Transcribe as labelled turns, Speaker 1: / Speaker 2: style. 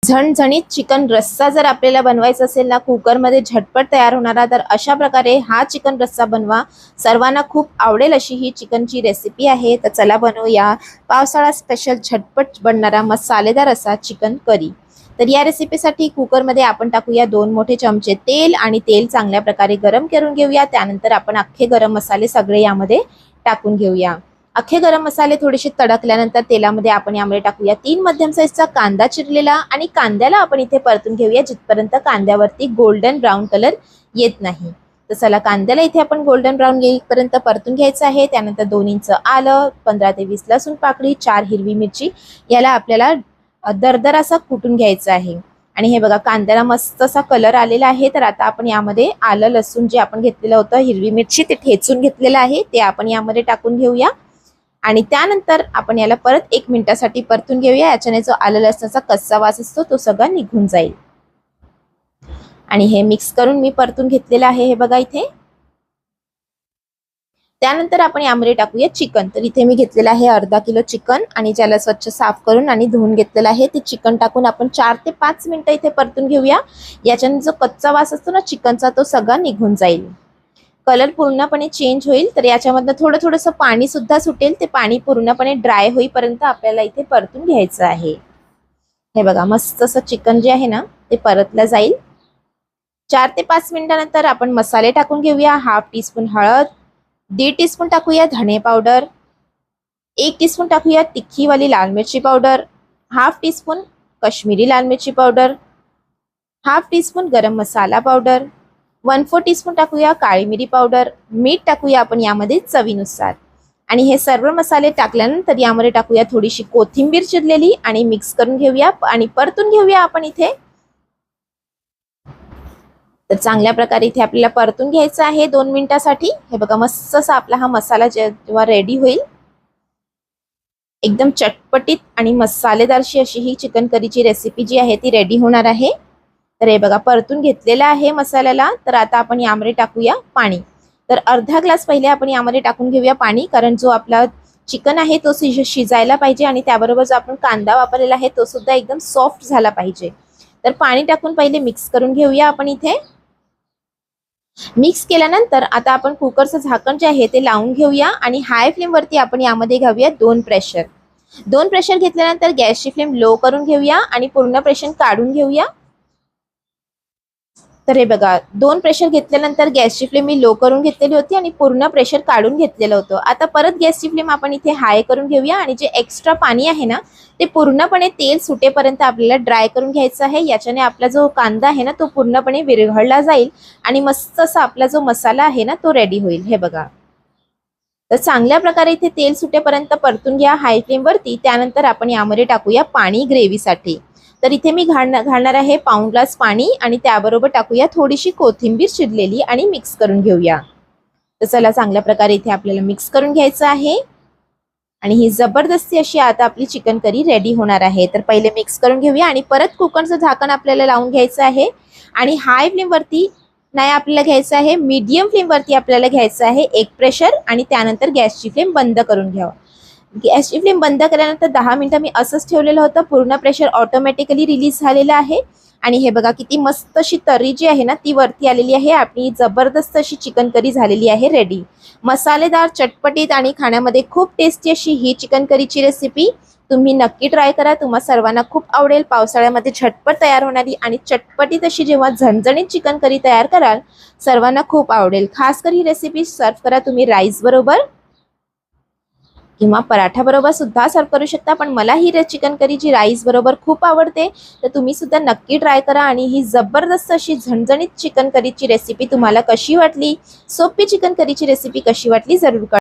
Speaker 1: झणझणीत चिकन रस्सा जर आपल्याला बनवायचा असेल ना कुकरमध्ये झटपट तयार होणारा, तर अशा प्रकारे हा चिकन रस्सा बनवा. सर्वांना खूप आवडेल अशी ही चिकनची रेसिपी आहे. तर चला बनवूया पावसाळा स्पेशल झटपट बनणारा मसालेदार असा चिकन करी. तर या रेसिपीसाठी कुकरमध्ये आपण टाकूया 2 मोठे चमचे तेल आणि तेल चांगल्या प्रकारे गरम करून घेऊया. त्यानंतर आपण अख्खे गरम मसाले सगळे यामध्ये टाकून घेऊया. अख्खे गरम मसाले थोडेसे तडकल्यानंतर तेलामध्ये आपण यामध्ये टाकूया 3 मध्यम साईजचा कांदा चिरलेला आणि कांद्याला आपण इथे परतून घेऊया जिथपर्यंत कांद्यावरती गोल्डन ब्राऊन कलर येत नाही. तर चला कांद्याला इथे आपण गोल्डन ब्राऊन येईपर्यंत परतून घ्यायचं आहे. त्यानंतर 2 इंच आलं, 15 ते 20 लसूण पाकळी, 4 हिरवी मिरची याला आपल्याला दरदर असा कुटून घ्यायचं आहे. आणि हे बघा कांद्याला मस्त असा कलर आलेला आहे. तर आता आपण यामध्ये आलं लसूण जे आपण घेतलेलं होतं, हिरवी मिरची ते ठेचून घेतलेलं आहे ते आपण यामध्ये टाकून घेऊया. आणि त्यानंतर आपण याला परत 1 मिनिटासाठी परतून घेऊया. याच्याने जो आलं लसणाचा कच्चा वास असतो तो सगळा निघून जाईल. आणि हे मिक्स करून मी परतून घेतलेलं आहे. हे बघा इथे. त्यानंतर आपण यामध्ये टाकूया चिकन. तर इथे मी घेतलेलं आहे अर्धा किलो चिकन आणि ज्याला स्वच्छ साफ करून आणि धुवून घेतलेलं आहे. ते चिकन टाकून आपण 4 ते 5 मिनिटं इथे परतून घेऊया. याच्याने जो कच्चा वास असतो ना चिकनचा तो सगळा निघून जाईल. कलर पूर्णपणे चेंज होईल. तर याच्यामधनं थोडंसं पाणी सुद्धा सुटेल. ते पाणी पूर्णपणे ड्राय होईपर्यंत आपल्याला इथे परतून घ्यायचं आहे. हे बघा मस्त असं चिकन जे आहे ना ते परतलं जाईल. 4 ते 5 मिनिटानंतर आपण मसाले टाकून घेऊया. हाफ टीस्पून हळद, 1.5 टीस्पून टाकूया धणे पावडर, 1 टीस्पून टाकूया तिखीवाली लाल मिरची पावडर, हाफ टीस्पून काश्मीरी लाल मिरची पावडर, हाफ टीस्पून गरम मसाला पावडर, 1/4 टीस्पून टाकूया काळी मिरी पावडर, मीठ टाकूया आपण यामध्ये चवीनुसार. आणि हे सर्व मसाले टाकल्यानंतर यामध्ये टाकूया थोडीशी कोथिंबीर चिरलेली आणि मिक्स करून घेऊया आणि परतून घेऊया आपण इथे. तर चांगल्या प्रकारे इथे आपल्याला परतून घ्यायचं आहे 2 मिनिटासाठी. हे बघा मस्त असा आपला हा मसाला जेव्हा रेडी होईल एकदम चटपटीत आणि मसालेदारशी अशी ही चिकन करीची रेसिपी जी आहे ती रेडी होणार आहे. तर हे बघा परतून घेतलेलं आहे मसाल्याला. तर आता आपण यामध्ये टाकूया पाणी. तर अर्धा ग्लास पहिले आपण यामध्ये टाकून घेऊया पाणी, कारण जो आपला चिकन आहे तो शिजायला पाहिजे आणि त्याबरोबर जो आपण कांदा वापरलेला आहे तो सुद्धा एकदम सॉफ्ट झाला पाहिजे. तर पाणी टाकून पहिले मिक्स करून घेऊया आपण इथे. मिक्स केल्यानंतर आता आपण कुकरचं झाकण जे आहे ते लावून घेऊया आणि हाय फ्लेमवरती आपण यामध्ये घेऊया 2 प्रेशर. 2 प्रेशर घेतल्यानंतर गॅसची फ्लेम लो करून घेऊया आणि पूर्ण प्रेशर काढून घेऊया. तर हे बघा 2 प्रेशर घेतल्यानंतर गॅसची फ्लेम मी लो करून घेतलेली होती आणि पूर्ण प्रेशर काढून घेतलेलं होतं. आता परत गॅसची फ्लेम आपण इथे हाय करून घेऊया आणि जे एक्स्ट्रा पाणी आहे ना ते पूर्णपणे तेल सुटेपर्यंत आपल्याला ड्राय करून घ्यायचं आहे. याच्याने आपला जो कांदा आहे ना तो पूर्णपणे विरघळला जाईल आणि मस्त असा आपला जो मसाला आहे ना तो रेडी होईल. हे बघा. तर चांगल्या प्रकारे इथे तेल सुटेपर्यंत परतून घ्या हाय फ्लेमवरती. त्यानंतर आपण यामध्ये टाकूया पाणी ग्रेव्हीसाठी. तर इथे मी घालणार आहे पाऊण ग्लास पाणी आणि त्याबरोबर टाकूया थोडीशी कोथिंबीर चिरलेली आणि मिक्स करून घेऊया. तर चला चांगल्या प्रकारे इथे आपल्याला मिक्स करून घ्यायचं आहे आणि ही जबरदस्ती अशी आता आपली चिकन करी रेडी होणार आहे. तर पहिले मिक्स करून घेऊया आणि परत कुकरचं झाकण आपल्याला लावून घ्यायचं आहे आणि हाय फ्लेमवरती नाही आपल्याला घ्यायचं आहे, मीडियम फ्लेमवरती आपल्याला घ्यायचं आहे 1 प्रेशर आणि त्यानंतर गॅसची फ्लेम बंद करून घ्यावं. गॅसची फ्लेम बंद केल्यानंतर 10 मिनिटं मी असंच ठेवलेलं होतं. पूर्ण प्रेशर ऑटोमॅटिकली रिलीज झालेलं आहे आणि हे बघा किती मस्त अशी तरी जी आहे ना ती वरती आलेली आहे. आपली जबरदस्त अशी चिकन करी झालेली आहे रेडी. मसालेदार, चटपटीत आणि खाण्यामध्ये खूप टेस्टी अशी ही चिकन करीची रेसिपी तुम्ही नक्की ट्राय करा. तुम्हा सर्वांना खूप आवडेल. पावसाळ्यामध्ये झटपट तयार होणारी आणि चटपटीत अशी जेव्हा झणझणीत चिकन करी तयार कराल सर्वांना खूप आवडेल. खास कर ही रेसिपी सर्व करा तुम्ही राईस बरोबर किंवा पराठा बरोबर सुद्धा सर्व करू शकता. पण मला ही चिकन करी जी राईस बरोबर खूप आवडते. तर तुम्ही सुद्धा नक्की ट्राय करा. आणि ही जबरदस्त अशी झणझणीत चिकन करीची रेसिपी तुम्हाला कशी वाटली, सोपी चिकन करीची रेसिपी कशी वाटली जरूर कळवा.